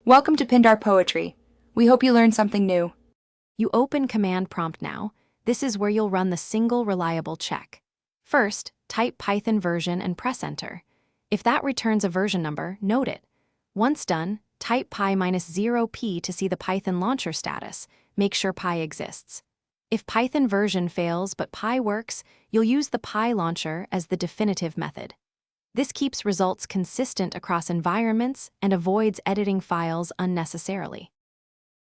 Welcome to Pindar Poetry. We hope you learned something new. You open Command Prompt now. This is where you'll run the single reliable check. First, type Python version and press Enter. If that returns a version number, note it. Once done, type pi-0p to see the Python launcher status. Make sure pi exists. If Python version fails but pi works, you'll use the pi launcher as the definitive method. This keeps results consistent across environments and avoids editing files unnecessarily.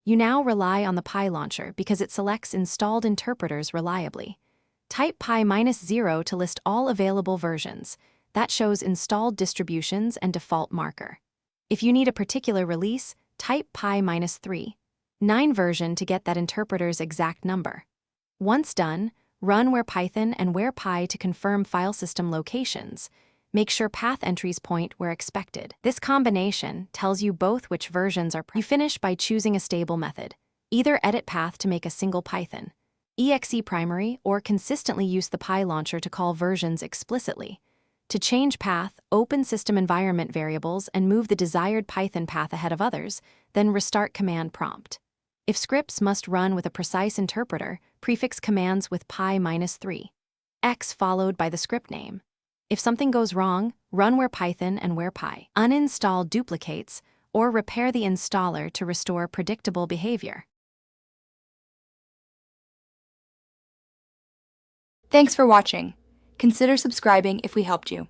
You now rely on the pi launcher because it selects installed interpreters reliably. Type pi-0 to list all available versions. That shows installed distributions and default marker. If you need a particular release, type pi-3, 9 version to get that interpreter's exact number. Once done, run where Python and where pi to confirm file system locations. Make sure path entries point where expected. This combination tells you both which versions are. You finish by choosing a stable method. Either edit path to make a single Python, exe primary, or consistently use the pi launcher to call versions explicitly. To change path, open system environment variables and move the desired Python path ahead of others, then restart command prompt. If scripts must run with a precise interpreter, prefix commands with pi-3, x followed by the script name. If something goes wrong, run where Python and where pi. Uninstall duplicates or repair the installer to restore predictable behavior. Thanks for watching. Consider subscribing if we helped you.